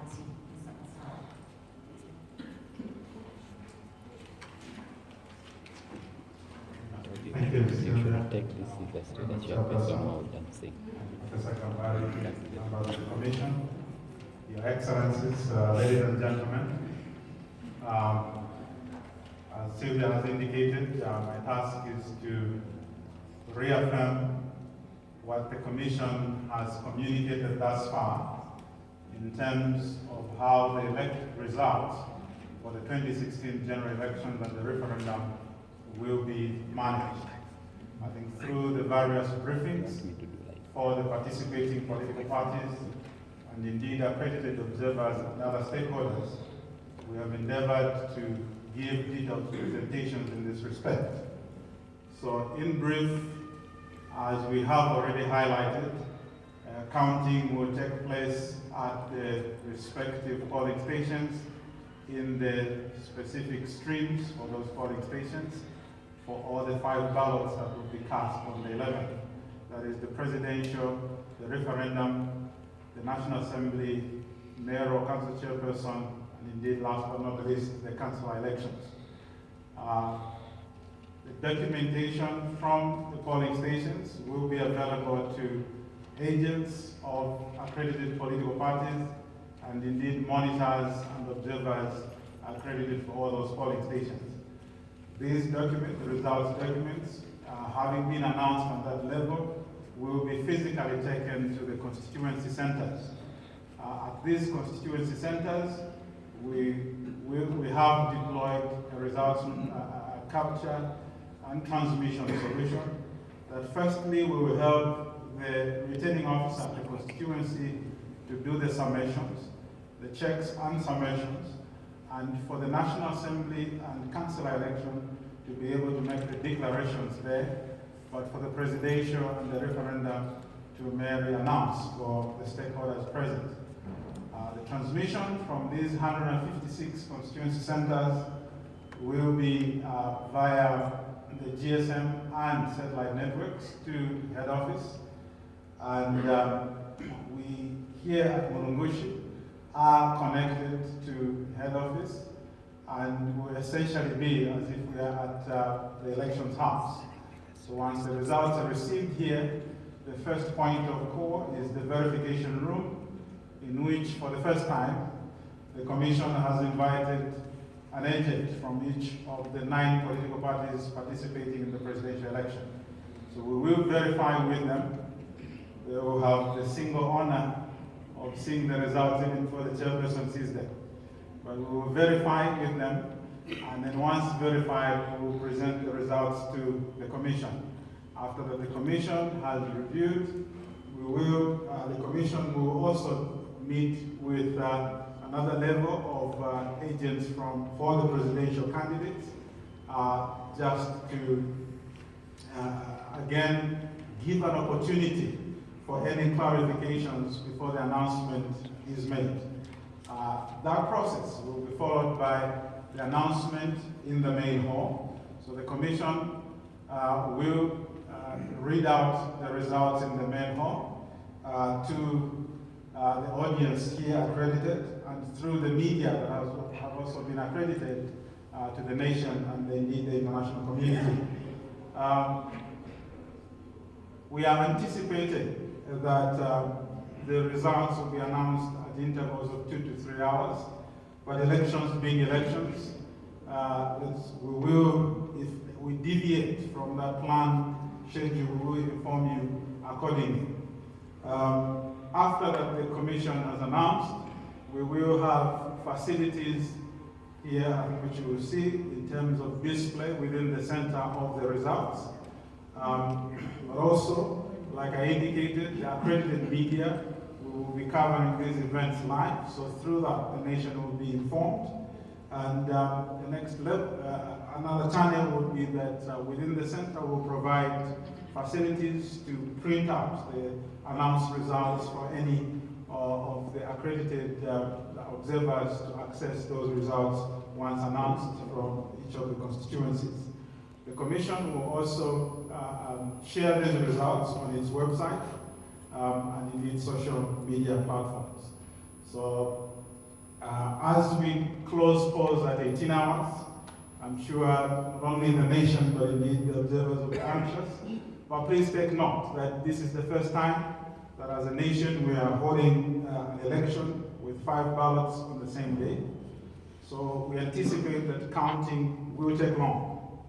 party is outside. Thank you, Mr. You should Chairman. take this as a chairperson or dancing. Professor Kambari, members of the Commission, Your Excellencies, ladies and gentlemen. As Sylvia has indicated, my task is to reaffirm what the Commission has communicated thus far in terms of how the results for the 2016 general elections and the referendum will be managed. I think through the various briefings for the participating political parties and indeed accredited observers and other stakeholders, we have endeavored to give detailed presentations in this respect. So in brief, as we have already highlighted, counting will take place at the respective polling stations in the specific streams for those polling stations for all the 5 ballots that will be cast on the 11th. That is the presidential, the referendum, the National Assembly, mayor or council chairperson, and indeed, last but not least, the council elections. The documentation from the polling stations will be available to agents of accredited political parties and indeed monitors and observers accredited for all those polling stations. These documents, the results documents, having been announced on that level, will be physically taken to the constituency centers. At these constituency centers, we have deployed a results capture and transmission solution that firstly we will help the returning officer at the constituency to do the summations, the checks and summations, and for the National Assembly and council election to be able to make the declarations there, but for the presidential and the referendum to merely announce for the stakeholders present. The transmission from these 156 constituency centers will be via the GSM and satellite networks to head office. And we here at Mulungushi are connected to head office and will essentially be as if we are at the elections house. So once the results are received here, the first point of call is the verification room, in which for the first time, the Commission has invited an agent from each of the 9 political parties participating in the presidential election. So we will verify with them. They will have the single honor of seeing the results even before the chairperson sees them. But we will verify with them, and then once verified, we will present the results to the Commission. After that, the Commission has reviewed, the Commission will also meet with another level of agents for the presidential candidates, just to again give an opportunity for any clarifications before the announcement is made. That process will be followed by the announcement in the main hall. So the Commission will read out the results in the main hall to the audience here accredited, and through the media that have also been accredited to the nation and indeed the international community. We are anticipating that the results will be announced at intervals of 2 to 3 hours, but elections being elections, if we deviate from that plan schedule, we will inform you accordingly. After that, the Commission has announced, we will have facilities here which you will see in terms of display within the center of the results. But also, like I indicated, the accredited media will be covering these events live, so through that the nation will be informed. And the next level, another channel would be that within the center we'll provide facilities to print out the announced results for any of the accredited observers to access those results once announced from each of the constituencies. The Commission will also share these results on its website and in its social media platforms. So As we close polls at 18 hours, I'm sure not only the nation, but indeed the observers will be anxious. But please take note that this is the first time that as a nation we are holding an election with 5 ballots on the same day. So we anticipate that counting will take long.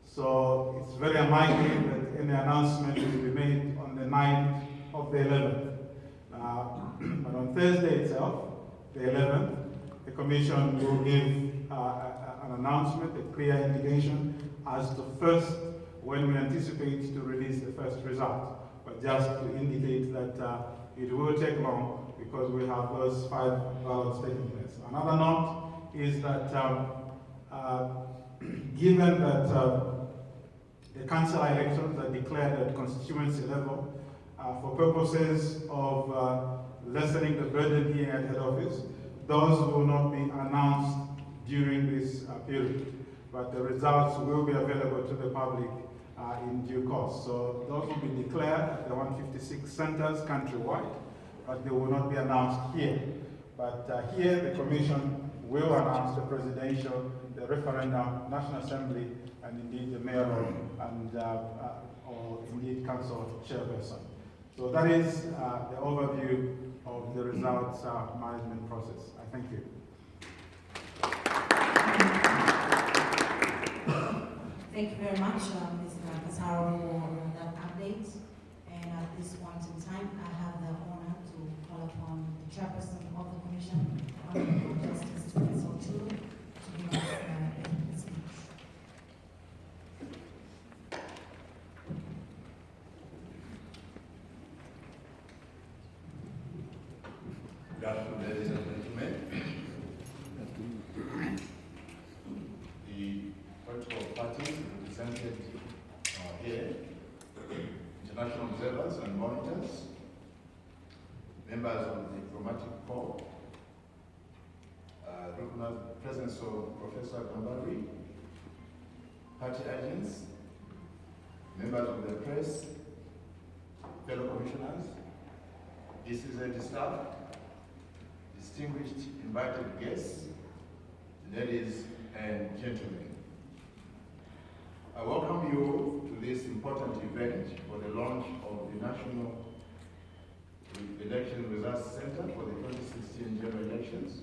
So it's very unlikely that any announcement will be made on the 9th of the 11th. But on Thursday itself, the 11th, the Commission will give an announcement, a clear indication as to first when we anticipate to release the first result. But just to indicate that it will take long because we have those 5 ballots taking place. Another note is that given that the council elections are declared at constituency level, for purposes of lessening the burden here at head office, those will not be announced during this period, but the results will be available to the public in due course. So those will be declared at the 156 centers countrywide, but they will not be announced here. But here the Commission will announce the presidential, the referendum, National Assembly, and indeed the mayoral and or indeed council chairperson. So that is the overview of the results management process. I thank you. Thank you very much, Mr. Kasaro, for that update. And at this point in time, I have the honor to call upon the chairperson of the commission, Honorable Justice Teresa Ochulu, to give us a speech. Good afternoon, ladies and gentlemen. The political parties represented here, international observers and monitors, members of the diplomatic corps, recognize the presence of Professor Gambari, party agents, members of the press, fellow commissioners, DCZ staff, distinguished invited guests, ladies and gentlemen. I welcome you to this important event for the launch of the National Election Results Center for the 2016 general elections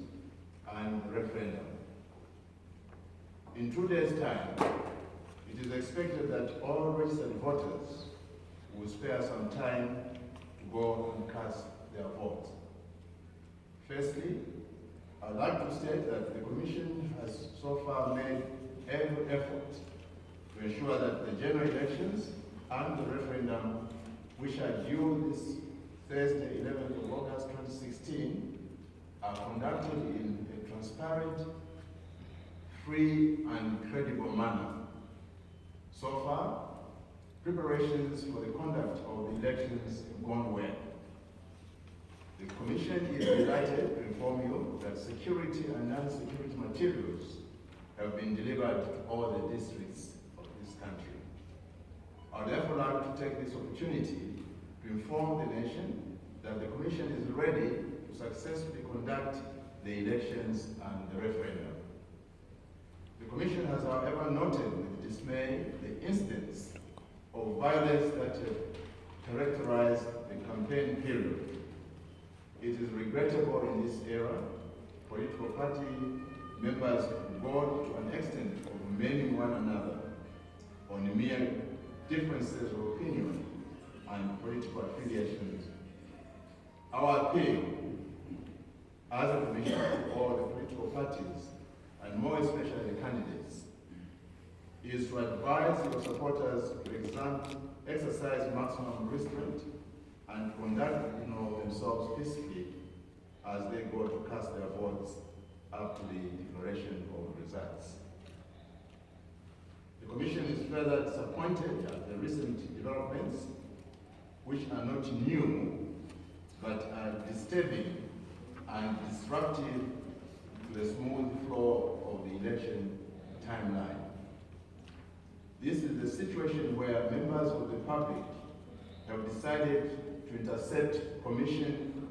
and referendum. In 2 days' time, it is expected that all registered voters will spare some time to go and cast their votes. Firstly, I'd like to state that the Commission has so far made every effort to ensure that the general elections and the referendum, which are due this Thursday, 11th of August 2016, are conducted in a transparent, free and credible manner. So far, preparations for the conduct of the elections have gone well. The Commission is delighted to inform you that security and non-security materials have been delivered to all the districts of this country. I would therefore like to take this opportunity to inform the nation that the Commission is ready to successfully conduct the elections and the referendum. The Commission has, however, noted with dismay the incidents of violence that have characterized the campaign period. It is regrettable in this era, political party members go to an extent of maiming one another on mere differences of opinion and political affiliations. Our appeal as a Commission to all the political parties, and more especially the candidates, is to advise your supporters to exercise maximum restraint and conduct themselves peacefully as they go to cast their votes up to the declaration of results. The Commission is further disappointed at the recent developments, which are not new, but are disturbing and disruptive to the smooth flow of the election timeline. This is the situation where members of the public have decided to intercept Commission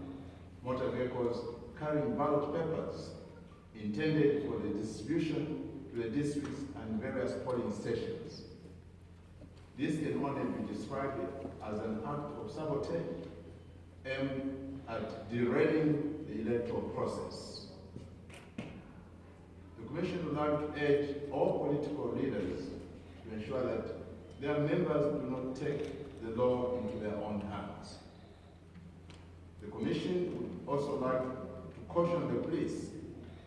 motor vehicles carrying ballot papers intended for the distribution to the districts and various polling stations. This can only be described as an act of sabotage aimed at derailing the electoral process. The Commission would like to urge all political leaders to ensure that their members do not take the law into their own hands. The Commission would also like to caution the police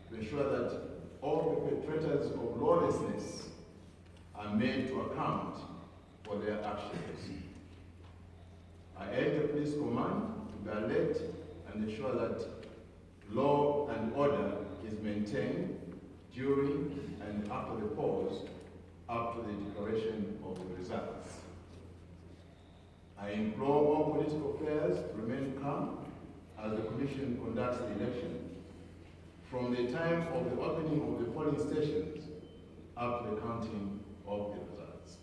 to ensure that all perpetrators of lawlessness are made to account for their actions. I urge the police command to be alert and ensure that law and order is maintained during and after the polls up to the declaration of the results. I implore all political players to remain calm as the Commission conducts the election from the time of the opening of the polling stations up to the counting of the results.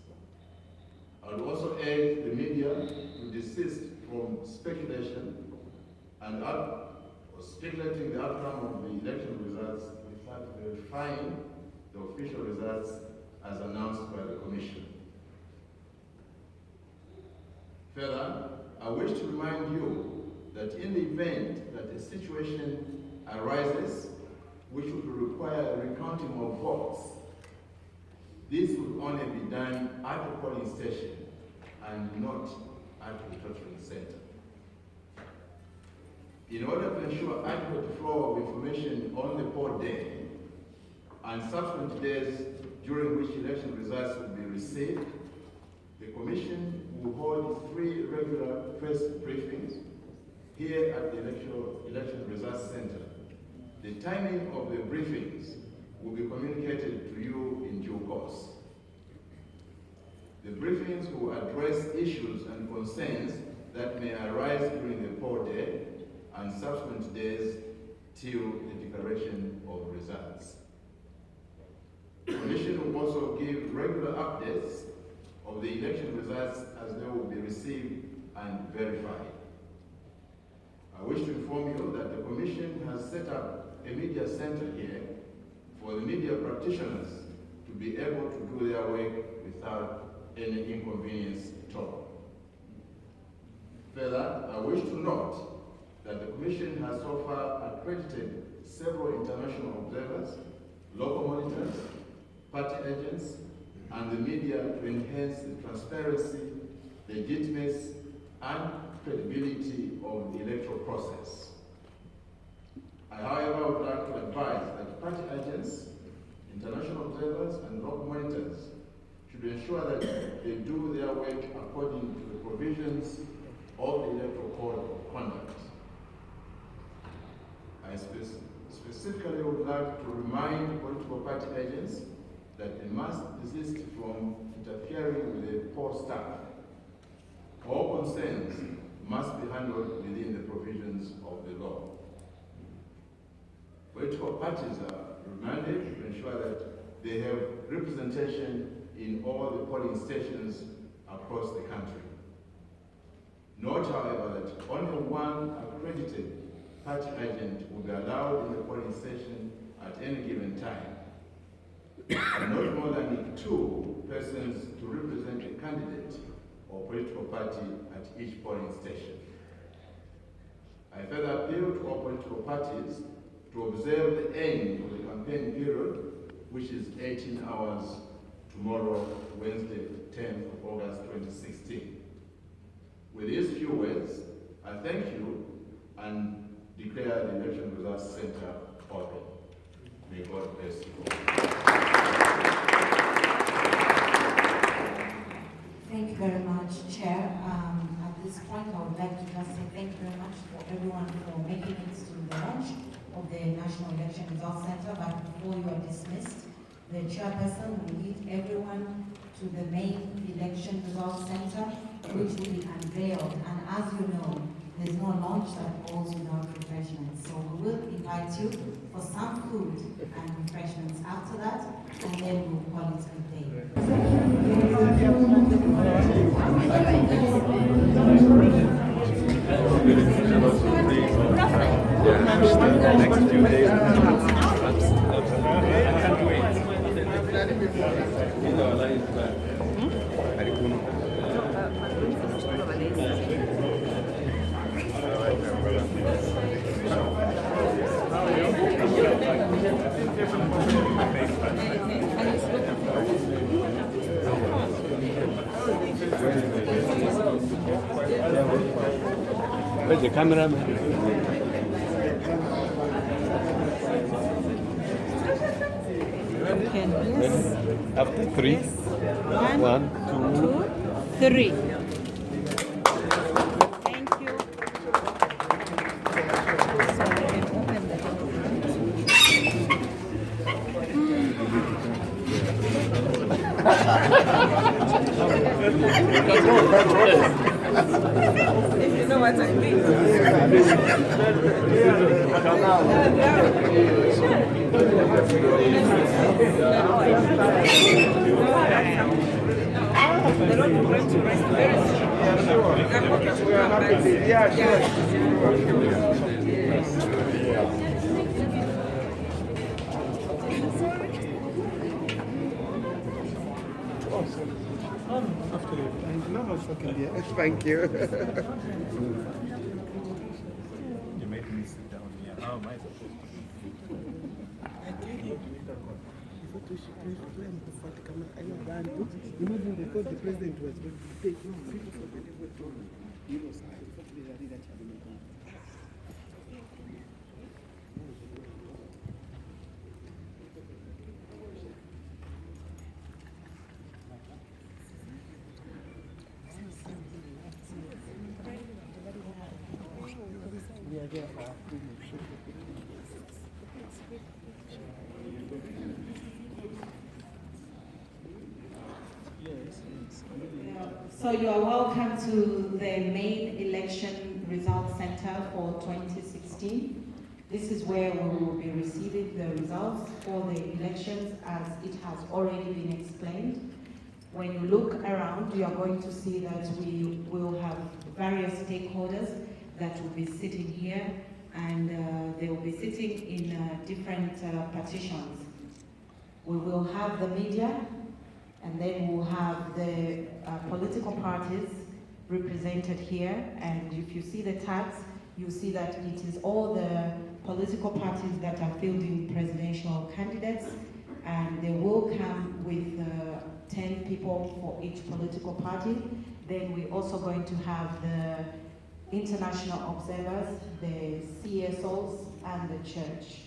I would also urge the media to desist from speculation and speculating the outcome of the election results without verifying the official results as announced by the Commission. Further, I wish to remind you that in the event that a situation arises which would require a recounting of votes, this would only be done at the polling station and not at the voting center. In order to ensure adequate flow of information on the poll day and subsequent days during which election results will be received, the Commission will hold 3 regular press briefings here at the Election Results Center. The timing of the briefings will be communicated to you in due course. The briefings will address issues and concerns that may arise during the poll day and subsequent days till the declaration of results. The Commission will also give regular updates of the election results as they will be received and verified. I wish to inform you that the Commission has set up a media center here for the media practitioners to be able to do their work without any inconvenience at all. Further, I wish to note that the Commission has so far accredited several international observers, local monitors, party agents, and the media to enhance the transparency, legitimacy, and credibility of the electoral process. I, however, would like to advise that party agents, international observers, and local monitors should ensure that they do their work according to the provisions of the Electoral Code of Conduct. I specifically would like to remind political party agents that they must desist from interfering with the poll staff. All concerns must be handled within the provisions of the law. Political parties are remanded to ensure that they have representation in all the polling stations across the country. Note, however, that only one accredited party agent will be allowed in the polling station at any given time, and not more than 2 persons to represent a candidate or political party at each polling station. I further appeal to all political parties to observe the end of the campaign period, which is 18 hours tomorrow, Wednesday, 10th of August 2016. With these few words, I thank you and declare the Election Results Center open. May God bless you all. Thank you very much, Chair. At this point, I would like to just say thank you very much for everyone for making it to the launch of the National Election Results Center. But before you are dismissed, the chairperson will lead everyone to the main Election Results Center, which will be unveiled. And as you know, there's no launch that goes without refreshments. So we will invite you for some food and refreshments after that, and then we'll call it a day. Next few days. Where's the cameraman? After three. One, two. 3. Thank you. So we can open the door. If you know what I mean. The Lord will grant to rest very soon. Yeah, sure. Thank you. You made me sit down here. How am I supposed to? Imagine they thought the president was going to take people from the different problems. You know, so I thought they are that So you are welcome to the main election results center for 2016. This is where we will be receiving the results for the elections as it has already been explained. When you look around, you are going to see that we will have various stakeholders that will be sitting here, and they will be sitting in different partitions. We will have the media, and then we'll have the political parties represented here. And if you see the tags, you see that it is all the political parties that are fielding presidential candidates, and they will come with 10 people for each political party. Then we're also going to have the international observers, the CSOs, and the church.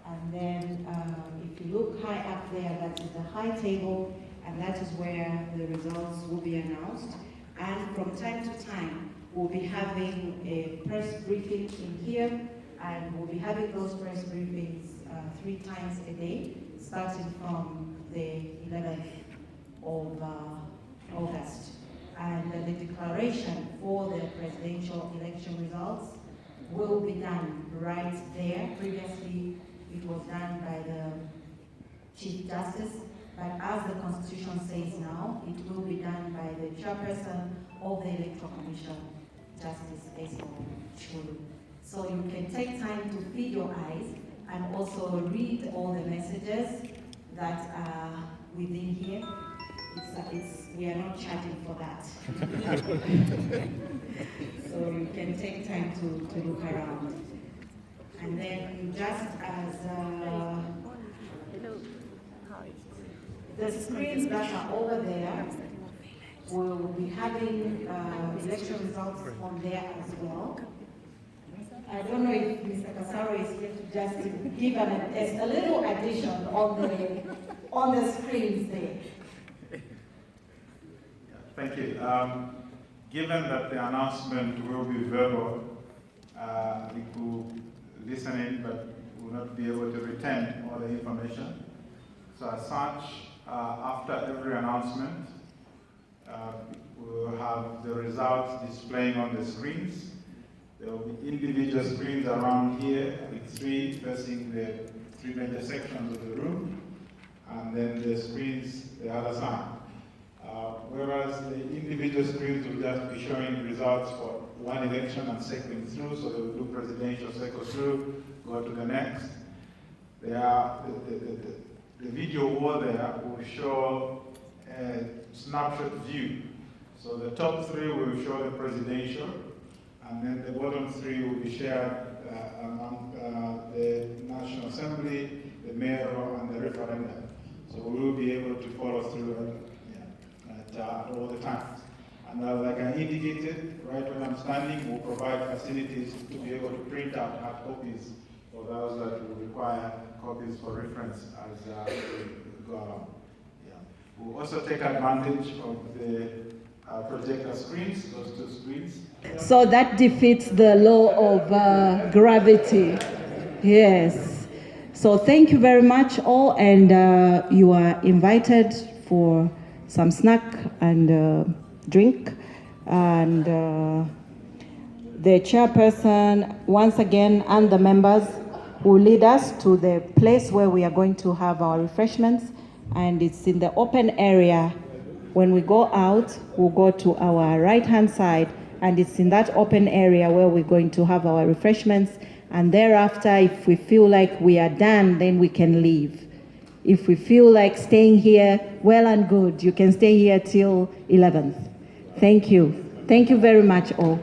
And then if you look high up there, that is the high table, and that is where the results will be announced. And from time to time, we'll be having a press briefing in here, and we'll be having those press briefings 3 times a day, starting from the 11th of August. And the declaration for the presidential election results will be done right there. Previously, it was done by the Chief Justice, but as the Constitution says now, it will be done by the Chairperson of the Electoral Commission, Justice Esmo Chulu. So you can take time to feed your eyes and also read all the messages that are within here. We are not charging for that. So you can take time to look around. And then just as the screens that are over there, we'll be having election results on there as well. I don't know if Mr. Kasaro is here to just give a little addition on the screens there. Thank you. Given that the announcement will be verbal, we could listen in, but will not be able to retain all the information. So as such, after every announcement, we will have the results displaying on the screens. There will be individual screens around here with 3 facing the 3 major sections of the room, and then the screens the other side. Whereas the individual screens will just be showing results for one election and cycling through, so they will do presidential, cycle through, go to the next. The video wall there will show a snapshot view. So the top 3 will show the presidential, and then the bottom 3 will be shared among the National Assembly, the mayoral, and the referendum. So we will be able to follow through at all the times. And like I indicated, right when I'm standing, we'll provide facilities to be able to print out hard copies for those that will require copies for reference as we go along. Yeah. We'll also take advantage of the projector screens, those two screens. So that defeats the law of gravity. Yes. So thank you very much all, and you are invited for some snack and drink. And the chairperson, once again, and the members will lead us to the place where we are going to have our refreshments, and it's in the open area. When we go out, we'll go to our right-hand side, and it's in that open area where we're going to have our refreshments. And thereafter, if we feel like we are done, then we can leave. If we feel like staying here, well and good. You can stay here till 11th. Thank you. Thank you very much all.